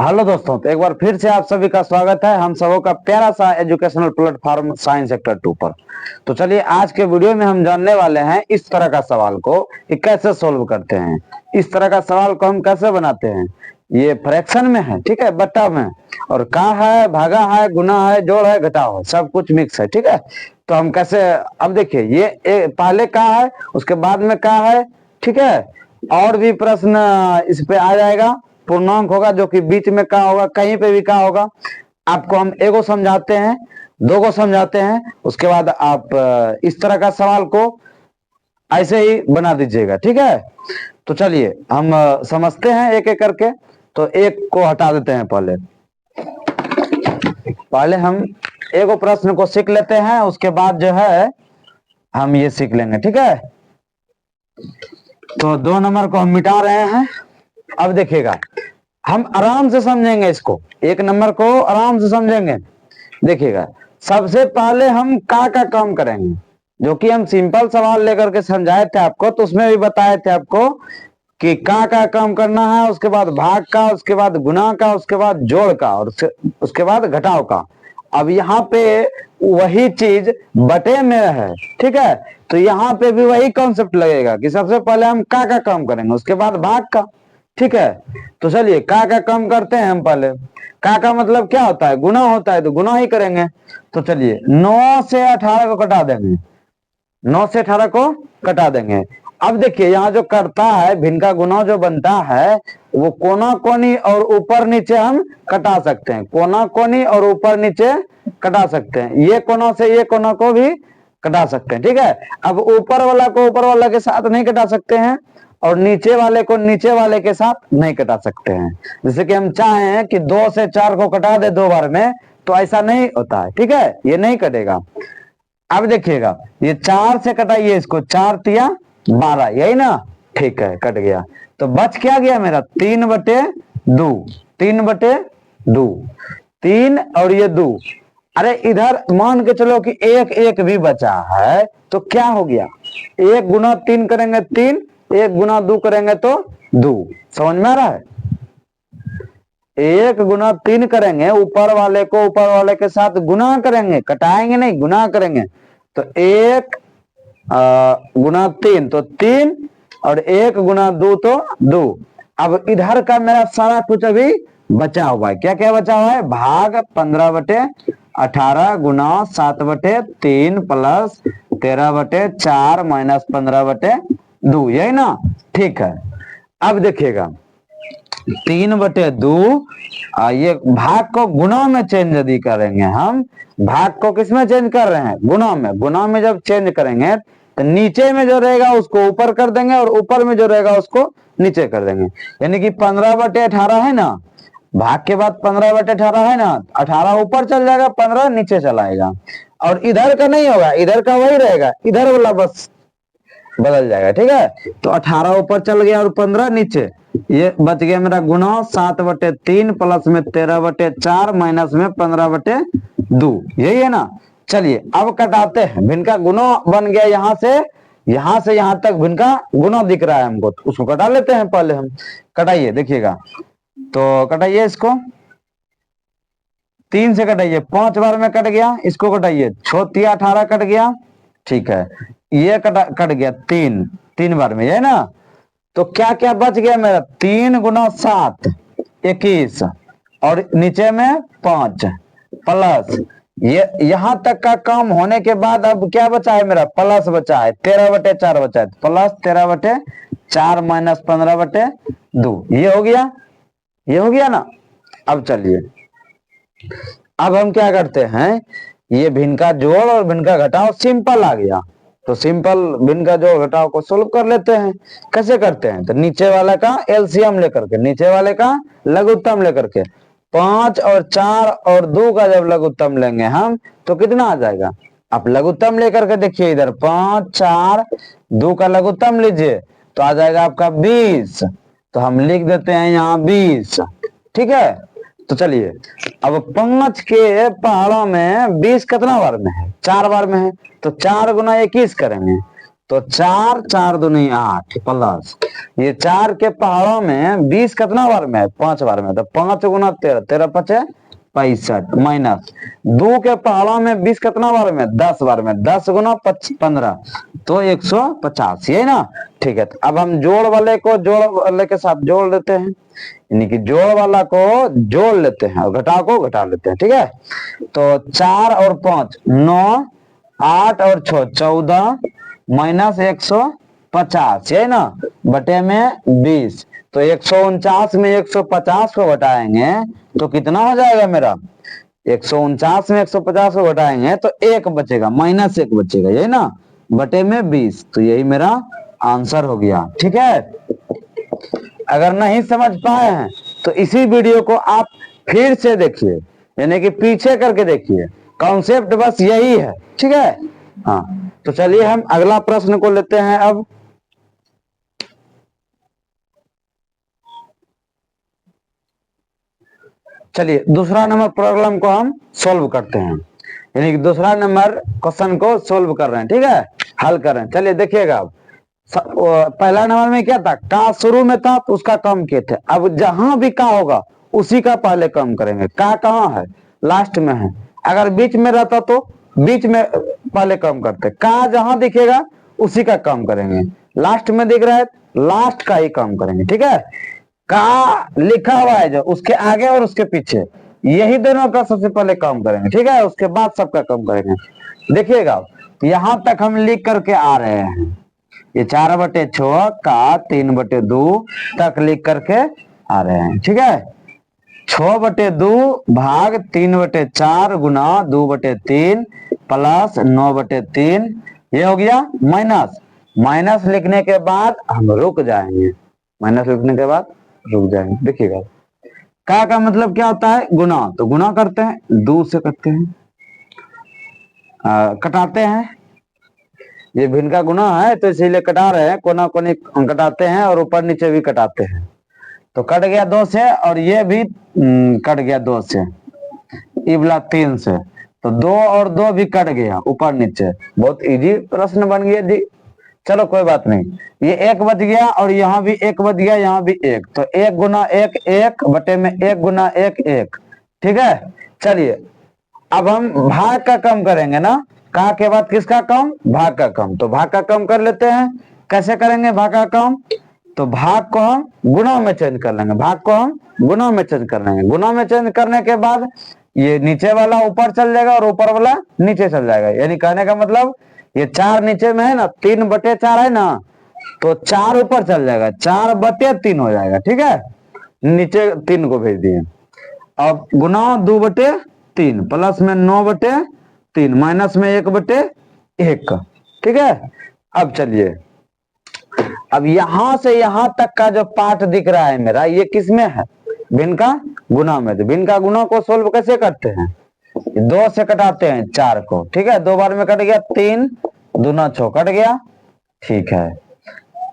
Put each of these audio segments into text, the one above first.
Hello दोस्तों, तो एक बार फिर से आप सभी का स्वागत है हम सबों का प्यारा सा एजुकेशनल प्लेटफॉर्म साइंस सेक्टर 2 पर। तो चलिए आज के वीडियो में हम जानने वाले हैं इस तरह का सवाल को कि कैसे सोल्व करते हैं। इस तरह का सवाल को हम कैसे बनाते हैं। ये फ्रैक्शन में है, ठीक है, बट्टा में, और का है, भागा है, गुना है, जोड़ है, घटाव है, सब कुछ मिक्स है, ठीक है। तो हम कैसे, अब देखिए ये पहले का है, उसके बाद में का है, ठीक है। और भी प्रश्न इस पे आ जाएगा, पूर्णांक होगा जो कि बीच में का होगा, कहीं पे भी का होगा। आपको हम एगो समझाते हैं, दो को समझाते हैं, उसके बाद आप इस तरह का सवाल को ऐसे ही बना दीजिएगा, ठीक है। तो चलिए हम समझते हैं एक एक करके। तो एक को हटा देते हैं, पहले हम एगो प्रश्न को सीख लेते हैं, उसके बाद जो है हम ये सीख लेंगे, ठीक है। तो 2 नंबर को हम मिटा रहे हैं। अब देखिएगा, हम आराम से समझेंगे इसको, 1 नंबर को आराम से समझेंगे। देखिएगा, सबसे पहले हम का काम करेंगे, जो कि हम सिंपल सवाल लेकर के समझाए थे आपको, तो उसमें भी बताए थे आपको कि का काम करना है, उसके बाद भाग का, उसके बाद गुना का, उसके बाद जोड़ का, और उसके बाद घटाव का। अब यहाँ पे वही चीज बटे में है, ठीक है। तो यहाँ पे भी वही कॉन्सेप्ट लगेगा कि सबसे पहले हम का काम करेंगे, उसके बाद भाग का, ठीक है। तो चलिए का काम करते हैं हम पहले। का मतलब क्या होता है, गुना होता है, तो गुना ही करेंगे। तो चलिए 9 से 18 को कटा देंगे, 9 से 18 को कटा देंगे। अब देखिए यहाँ जो करता है, भिन्न का गुना जो बनता है, वो कोना कोनी और ऊपर नीचे हम कटा सकते हैं, कोना कोनी और ऊपर नीचे कटा सकते हैं। ये कोना से ये कोना को भी कटा सकते हैं, ठीक है। अब ऊपर वाला को ऊपर वाला के साथ नहीं कटा सकते हैं, और नीचे वाले को नीचे वाले के साथ नहीं कटा सकते हैं। जैसे कि हम चाहें कि 2 से 4 को कटा दे 2 बार में, तो ऐसा नहीं होता है, ठीक है, ये नहीं कटेगा। अब देखिएगा, ये 4 से कटाइए इसको, 4 तिया 12, यही ना, ठीक है, कट गया। तो बच क्या गया मेरा, 3/2, 3/2, 3 और ये 2। अरे इधर मान के चलो कि एक एक भी बचा है, तो क्या हो गया, 1 गुना 3 करेंगे 3, 1 गुना 2 करेंगे तो 2। समझ में आ रहा है। 1 गुना 3 करेंगे, ऊपर वाले को ऊपर वाले के साथ गुना करेंगे, कटाएंगे नहीं, गुना करेंगे। तो 1 गुना 3 तो 3, और 1 गुना 2 तो 2। अब इधर का मेरा सारा कुछ अभी बचा हुआ है, क्या क्या बचा हुआ है, भाग 15/18 गुना 7/3 प्लस 13/4 माइनस 15/2, यही ना, ठीक है। अब देखिएगा 3/2, ये भाग को गुना में चेंज यदि करेंगे हम, भाग को किस में चेंज कर रहे हैं, गुना में। गुना में जब चेंज करेंगे तो नीचे में जो रहेगा उसको ऊपर कर देंगे, और ऊपर में जो रहेगा उसको नीचे कर देंगे। यानी कि 15/18 है ना, भाग के बाद 15/18 है ना, 18 ऊपर चल जाएगा, 15 नीचे चलाएगा। और इधर का नहीं होगा, इधर का वही रहेगा, इधर वाला बस बदल जाएगा, ठीक है। तो 18 ऊपर चल गया और 15 नीचे, ये बच गया मेरा गुना 7/3 प्लस में 13/4 माइनस में 15/2, यही है ना। चलिए अब कटाते हैं, भिन्न का गुना बन गया, यहां से यहां तक भिन्न का गुना दिख रहा है हमको, तो उसको कटा लेते हैं पहले हम। कटाइए, देखिएगा, तो कटाइए इसको, 3 से कटाइए, 5 बार में कट गया, इसको कटाइए, 6×3 = 18 कट गया, ठीक है। ये कट गया 3 बार में, है ना। तो क्या क्या बच गया मेरा, 3 गुना 7 21, और नीचे में 5 प्लस ये यहां तक का काम होने के बाद अब क्या बचा है मेरा, प्लस बचा है, 13/4 बचा है, प्लस 13/4 माइनस 15/2, ये हो गया, ये हो गया ना। अब चलिए, अब हम क्या करते हैं, ये भिन्न का जोड़ और भिन्न का घटाव सिंपल आ गया, तो सिंपल भिन्न का जोड़ घटाव को सोल्व कर लेते हैं। कैसे करते हैं, तो नीचे वाले का एलसीएम लेकर के, नीचे वाले का लघुत्तम लेकर के, 5 और 4 और 2 का जब लघुत्तम लेंगे हम, तो कितना आ जाएगा। आप लघुत्तम लेकर के देखिए, इधर 5 4 2 का लघुत्तम लीजिए, तो आ जाएगा आपका 20। तो हम लिख देते हैं यहाँ 20, ठीक है। तो चलिए, अब 5 के पहाड़ों में 20 कितना बार में है, 4 बार में है, तो 4 गुना 21 करेंगे, तो 4 4 दूनी 8 प्लस ये 4 के पहाड़ों में 20 कितना बार में है? 5 बार में, तो 5 गुना 13, 13 पचे 65 माइनस 2 के पहाड़ों में 20 कितना बार में? 10 बार में, 10 गुना 15 तो 150, यही ना। ठीक है, तो अब हम जोड़ वाले को जोड़ वाले के साथ जोड़ देते हैं, यानी कि जोड़ वाला को जोड़ लेते हैं और घटा को घटा लेते हैं। ठीक है, तो 4 और 5 9, 8 और 6 14 माइनस 150, यही ना, बटे में 20, तो 149 में 150 को घटाएंगे तो कितना हो जाएगा मेरा? 149 में 150 को घटाएंगे तो 1 बचेगा, माइनस 1 बचेगा, यही ना, बटे में 20, तो यही मेरा आंसर हो गया। ठीक है, अगर नहीं समझ पाए हैं तो इसी वीडियो को आप फिर से देखिए, यानी कि पीछे करके देखिए, कॉन्सेप्ट बस यही है। ठीक है, हाँ, तो चलिए हम अगला प्रश्न को लेते हैं। अब चलिए दूसरा नंबर प्रॉब्लम को हम सोल्व करते हैं, यानी कि दूसरा नंबर क्वेश्चन को सोल्व कर रहे हैं। ठीक है, हल कर रहे हैं। चलिए देखिएगा, अब पहला नंबर में क्या था? का शुरू में था तो उसका कम किए थे। अब जहां भी का होगा उसी का पहले कम करेंगे। का कहाँ है? लास्ट में है। अगर बीच में रहता तो बीच में पहले कम करते। का जहां दिखेगा उसी का कम करेंगे। लास्ट में दिख रहा है, लास्ट का ही कम करेंगे। ठीक है, का लिखा हुआ है जो, उसके आगे और उसके पीछे, यही दोनों का सबसे पहले कम करेंगे। ठीक है, उसके बाद सबका कम करेंगे। देखिएगा, यहां तक हम लिख करके आ रहे हैं, ये 4/6 का 3/2 तक लिख करके आ रहे हैं। ठीक है, 6/2 भाग 3/4 गुना 2/3 प्लस 9/3, ये हो गया माइनस। माइनस लिखने के बाद हम रुक जाएंगे, माइनस लिखने के बाद रुक जाएंगे। देखिएगा, का मतलब क्या होता है? गुना, तो गुना करते हैं, 2 से करते हैं, कटाते हैं, ये भिन्न का गुना है तो इसीलिए कटा रहे हैं, कोना कोनी कटाते हैं और ऊपर नीचे भी कटाते हैं। तो कट गया 2 से, और ये भी कट गया 2 से, इबला 3 से, तो 2 और 2 भी कट गया ऊपर नीचे। बहुत इजी प्रश्न बन गया जी। चलो कोई बात नहीं, ये 1 बच गया और यहाँ भी 1 बच गया, यहाँ भी 1, तो 1 गुना 1 1 बटे में 1 गुना 1 1। ठीक है, चलिए अब हम भाग का कम करेंगे ना, का के बाद किसका कम? भाग का कम। तो भाग का कम कर लेते हैं। कैसे करेंगे भाग का कम? तो भाग को हम गुना में चेंज कर लेंगे, भाग को हम गुना में चेंज कर लेंगे। गुना में चेंज करने के बाद ये नीचे वाला ऊपर चल जाएगा और ऊपर वाला नीचे चल जाएगा। यानी कहने का मतलब, ये 4 नीचे में है ना, 3/4 है ना, तो 4 ऊपर चल जाएगा, 4/3 हो जाएगा। ठीक है, नीचे 3 को भेज दिए। अब गुना 2/3 प्लस में 9/3 माइनस में 1/1। ठीक है, अब चलिए, अब यहां से यहां तक का जो पार्ट दिख रहा है मेरा, ये किस में है? भिन्न का गुना में। तो भिन्न का गुना को सोल्व कैसे करते हैं? 2 से कटाते हैं 4 को। ठीक है, 2 बार में कट गया, 3 दूना 6 कट गया। ठीक है,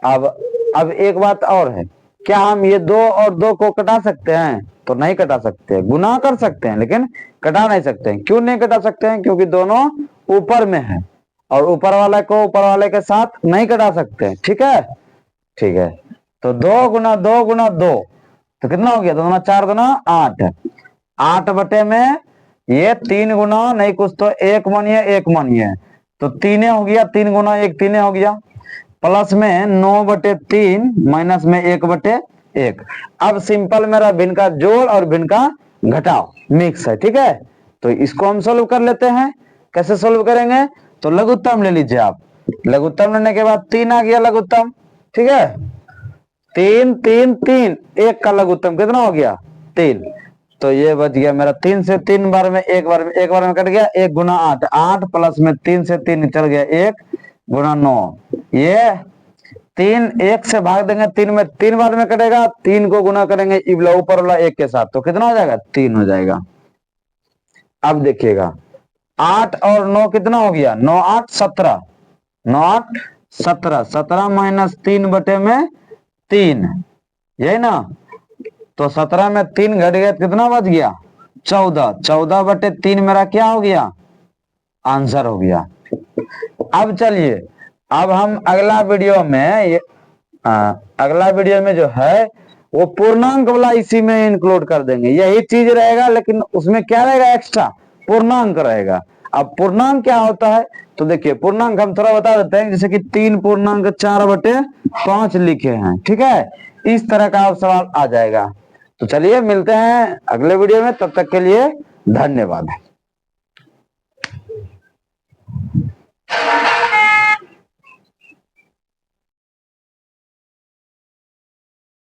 अब एक बात और है, क्या हम ये 2 और 2 को कटा सकते हैं? तो नहीं कटा सकते। गुना कर सकते हैं लेकिन कटा नहीं सकते हैं। क्यों नहीं कटा सकते हैं? क्योंकि दोनों ऊपर में है और ऊपर वाले को ऊपर वाले के साथ नहीं कटा सकते हैं। ठीक है, ठीक है, तो 2 गुना 2 गुना 2, तो कितना हो गया? 2 गुना 4 गुना 8, 8 बटे में ये 3 गुना नहीं कुछ तो 1 मानिए 1 मानिए, तो 3 हो गया, 3 गुना 1 3 हो गया, प्लस में 9/3 माइनस में 1/1। अब सिंपल मेरा भिन्न का जोड़ और भिन्न का घटाव मिक्स है। ठीक है, तो इसको हम सोल्व कर लेते हैं। कैसे सोल्व करेंगे? तो लघुत्तम ले लीजिए आप। लघुत्तम लेने के बाद 3 आ गया लघुत्तम। ठीक है, 3 3 3, 1 का लघुत्तम कितना हो गया? 3। तो ये बच गया मेरा 3 से 3 बार में, एक बार में कट गया, 1 गुना 8, 8 प्लस में 3 से 3 चल गया, 1 गुना 9, ये 3 1 से भाग देंगे, 3 में 3 बार में कटेगा, 3 को गुना करेंगे इबला ऊपर वाला 1 के साथ, तो कितना हो जाएगा? 3 हो जाएगा। अब देखिएगा, 8 और 9 कितना हो गया? 9 8 17, 9 8 17, 17 माइनस 3 बटे में 3, यही ना, तो 17 में 3 घट गया, कितना बच गया? 14, 14/3 मेरा क्या हो गया? आंसर हो गया। अब चलिए अब हम अगला वीडियो में अगला वीडियो में जो है वो पूर्णांक वाला इसी में इंक्लूड कर देंगे। यही चीज रहेगा लेकिन उसमें क्या रहेगा, एक्स्ट्रा पूर्णांक रहेगा। अब पूर्णांक क्या होता है तो देखिए, पूर्णांक हम थोड़ा बता देते हैं, जैसे कि 3.4/5 लिखे हैं, ठीक है। इस तरह का सवाल आ जाएगा। तो चलिए मिलते हैं अगले वीडियो में, तब तक के लिए धन्यवाद।